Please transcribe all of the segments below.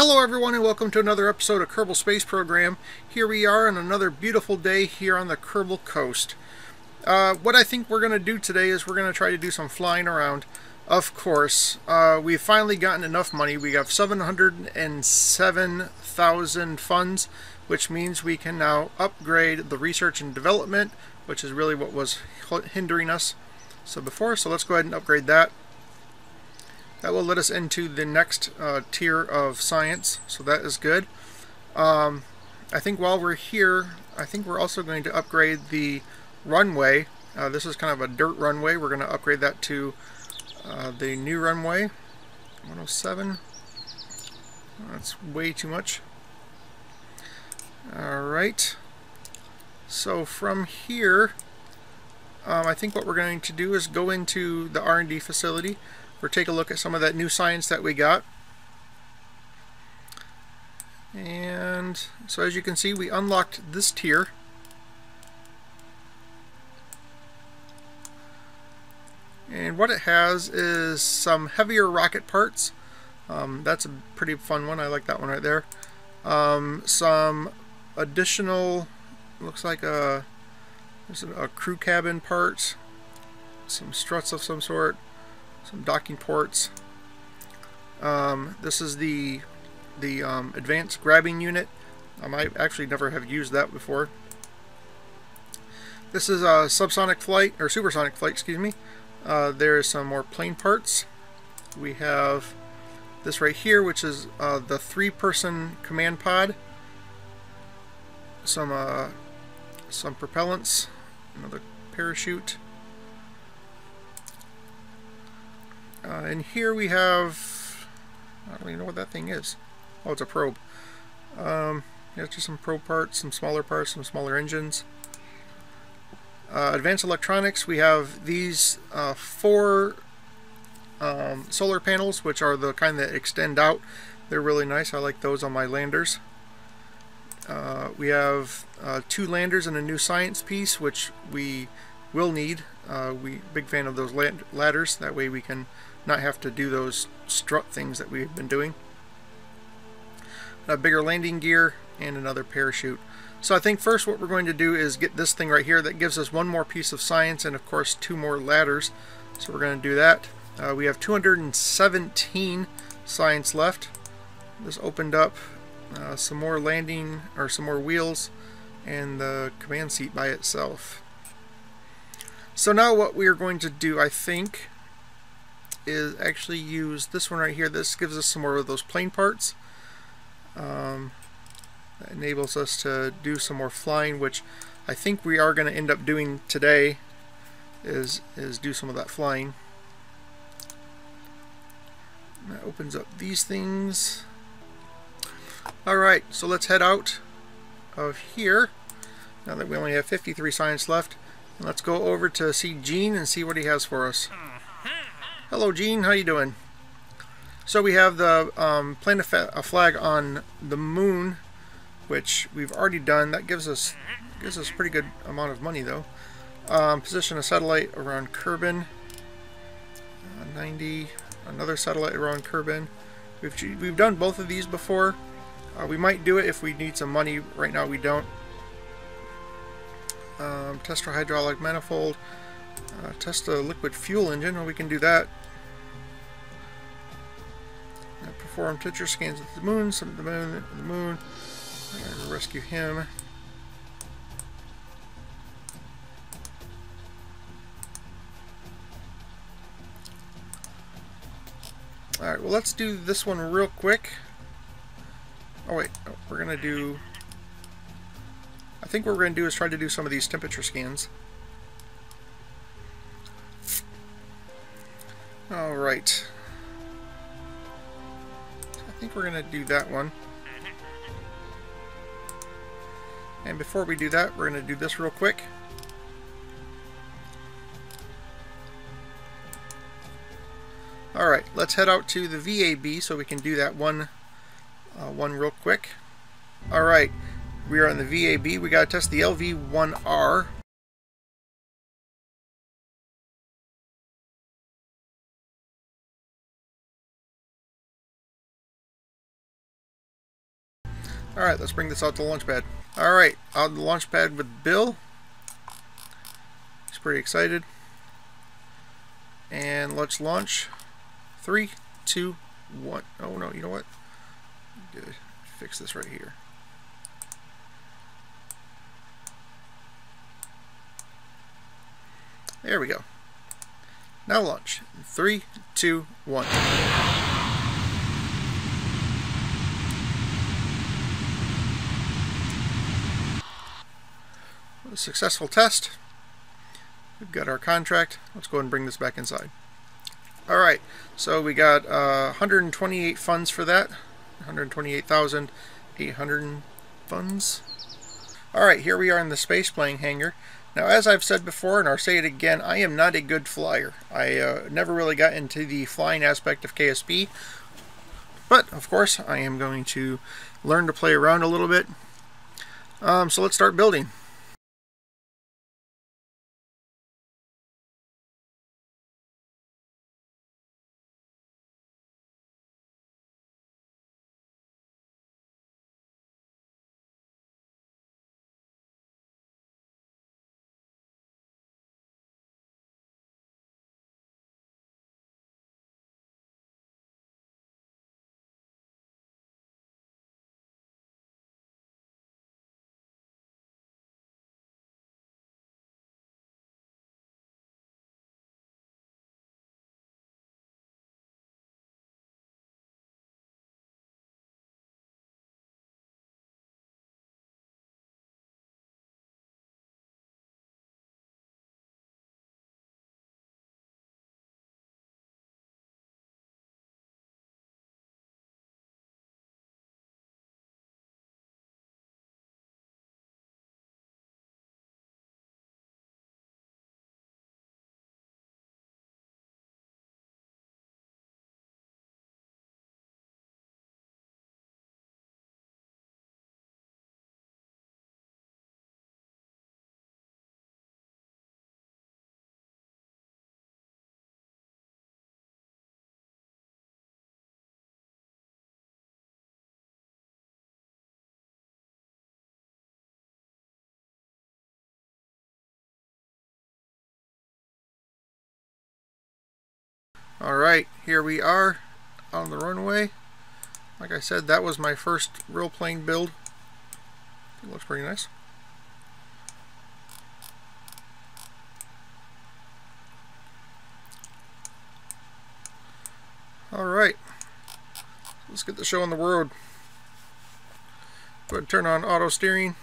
Hello everyone and welcome to another episode of Kerbal Space Program. Here we are on another beautiful day here on the Kerbal Coast. What I think we're going to do today is we're going to try to do some flying around. Of course, we've finally gotten enough money. We have 707,000 funds, which means we can now upgrade the research and development, which is really what was hindering us so let's go ahead and upgrade that. That will let us into the next tier of science, so that is good. I think while we're here, I think we're also going to upgrade the runway. This is kind of a dirt runway. We're going to upgrade that to the new runway, 107. That's way too much. Alright, so from here, I think what we're going to do is go into the R&D facility. We'll take a look at some of that new science that we got. And so as you can see, we unlocked this tier. And what it has is some heavier rocket parts. That's a pretty fun one. I like that one right there. Some additional, looks like there's a crew cabin part, some struts of some sort, some docking ports. This is the advanced grabbing unit. I actually never have used that before. This is a subsonic flight, or supersonic flight, excuse me. There's some more plane parts. We have this right here, which is the 3-person command pod. Some propellants, another parachute. And here we have, I don't even know what that thing is. Oh, it's a probe. Yeah, it's just some probe parts, some smaller engines. Advanced electronics, we have these 4 solar panels, which are the kind that extend out. They're really nice. I like those on my landers. We have 2 landers and a new science piece, which we will need. Big fan of those ladders. That way we can not have to do those strut things that we've been doing. A bigger landing gear and another parachute. So I think first what we're going to do is get this thing right here that gives us 1 more piece of science and of course 2 more ladders. So we're going to do that. We have 217 science left. This opened up some more landing, or some more wheels, and the command seat by itself. So now what we are going to do, I think, is actually use this one right here. This gives us some more of those plane parts. That enables us to do some more flying, which I think we are going to end up doing today, is do some of that flying. And that opens up these things. Alright, so let's head out of here, now that we only have 53 science left. And let's go over to see Gene and see what he has for us. Hello Gene, how you doing? So we have the plant a flag on the moon, which we've already done. That gives us a pretty good amount of money though. Position a satellite around Kerbin. 90. Another satellite around Kerbin. We've done both of these before. We might do it if we need some money. Right now we don't. Test for hydraulic manifold. Test a liquid fuel engine. Well, we can do that. Perform temperature scans at the moon. Some the moon. Rescue him. Alright, well let's do this one real quick. Oh wait, we're gonna do... I think what we're going to do is try to do some of these temperature scans. Alright. I think we're going to do that one. And before we do that, we're going to do this real quick. Alright, let's head out to the VAB so we can do that one real quick. Alright. We are on the VAB. We got to test the LV-1R. Alright, let's bring this out to the launch pad. Alright, on the launch pad with Bill. He's pretty excited. And let's launch. 3, 2, 1. Oh no, you know what? Good. Fix this right here. There we go. Now launch. 3, 2, 1. A successful test. We've got our contract. Let's go ahead and bring this back inside. Alright, so we got 128 funds for that. 128,800 funds. Alright, here we are in the space plane hangar. Now, as I've said before, and I'll say it again, I am not a good flyer. I never really got into the flying aspect of KSP. But, of course, I am going to learn to play around a little bit. So let's start building. Alright, here we are on the runway. Like I said, that was my first real plane build. It looks pretty nice. Alright, let's get the show on the road. Go ahead and turn on auto steering,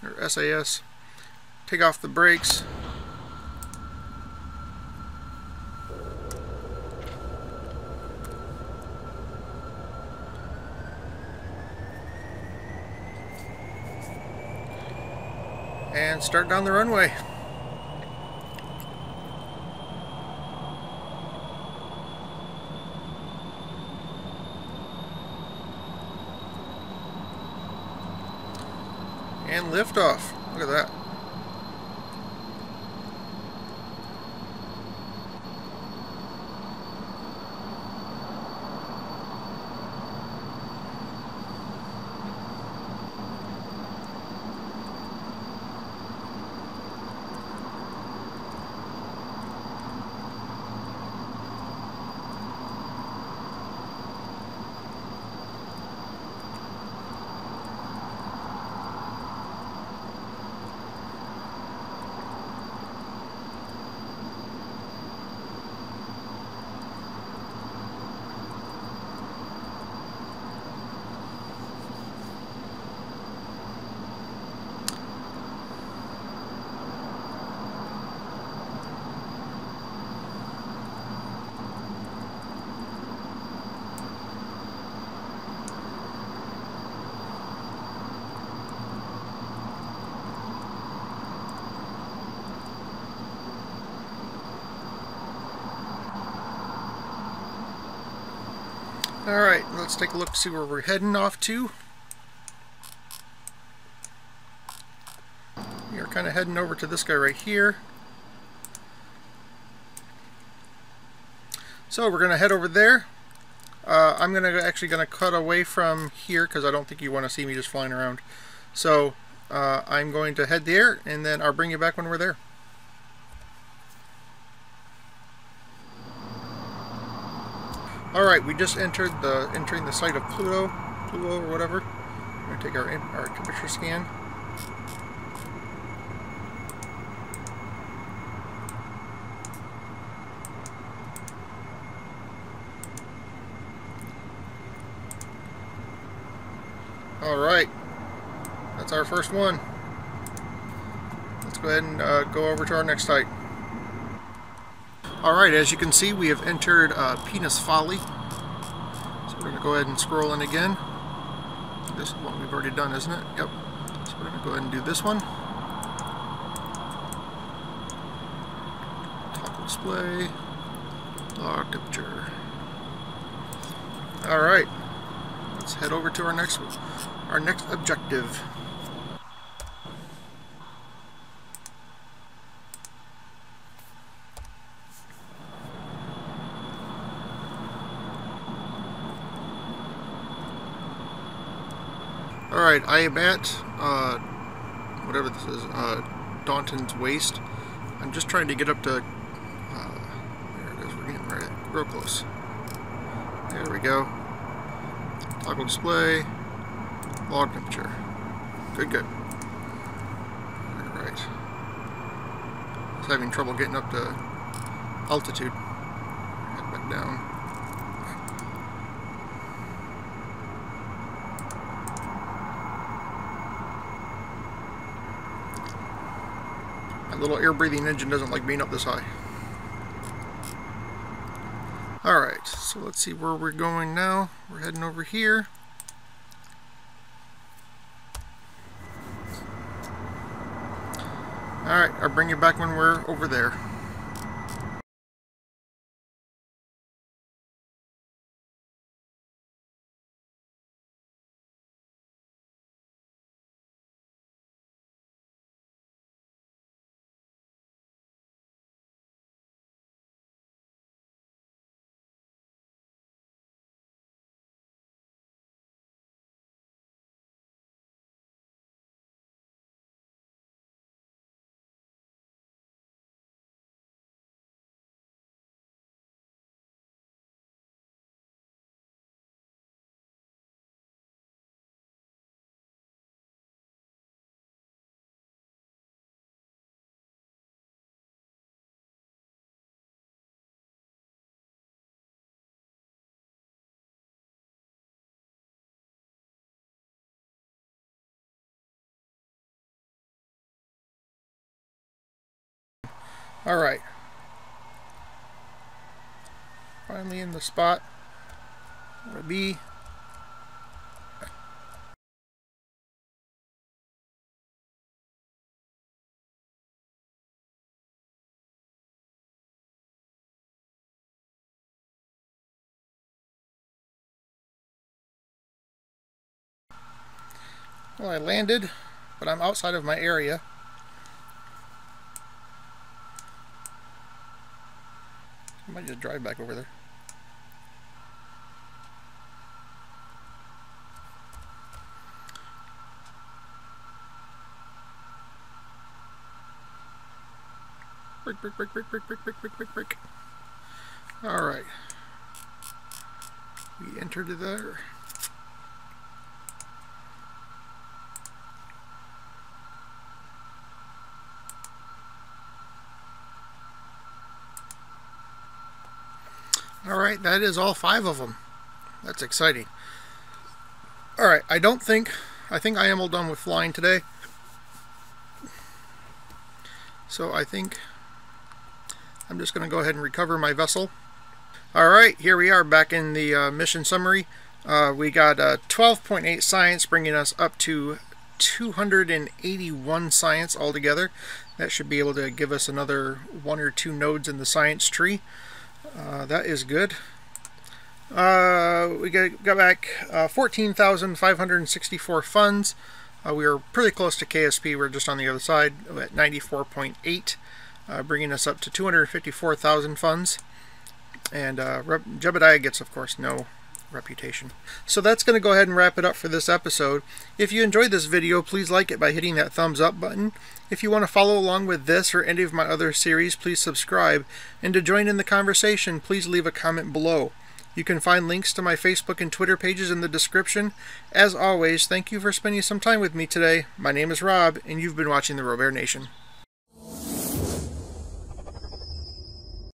or SAS. Take off the brakes. And start down the runway. And lift off. Look at that. Alright, let's take a look to see where we're heading off to. We are kind of heading over to this guy right here. So we're going to head over there. I'm actually gonna cut away from here because I don't think you want to see me just flying around. So I'm going to head there, and then I'll bring you back when we're there. All right, we just entering the site of Pluto or whatever. We're going to take our temperature scan. All right, that's our first one. Let's go ahead and go over to our next site. All right, as you can see, we have entered Penis Folly. So we're going to go ahead and scroll in again. This is what we've already done, isn't it? Yep. So we're going to go ahead and do this one. Toggle display, log temperature. All right, let's head over to our next objective. Alright, I am at, whatever this is, Daunton's Waste. I'm just trying to get up to, there it is, we're getting real close. There we go. Toggle display, log temperature. Good. Alright. I was having trouble getting up to altitude. Head back down. Little air breathing engine doesn't like being up this high. Alright, so let's see where we're going now. We're heading over here. Alright, I'll bring you back when we're over there. Alright. Finally in the spot I want to be. Well, I landed, but I'm outside of my area. I might just drive back over there. Break. Alright. We entered there. Alright, that is all 5 of them. That's exciting. Alright, I think I am all done with flying today. So I think I'm just going to go ahead and recover my vessel. Alright, here we are back in the mission summary. We got 12.8 science, bringing us up to 281 science altogether. That should be able to give us another 1 or 2 nodes in the science tree. That is good. We got back 14,564 funds. We were pretty close to KSP. We're just on the other side at 94.8, bringing us up to 254,000 funds. And Jebediah gets, of course, no reputation. So that's going to go ahead and wrap it up for this episode. If you enjoyed this video, please like it by hitting that thumbs up button. If you want to follow along with this or any of my other series, please subscribe. And to join in the conversation, please leave a comment below. You can find links to my Facebook and Twitter pages in the description. As always, thank you for spending some time with me today. My name is Rob, and you've been watching the Robear Nation.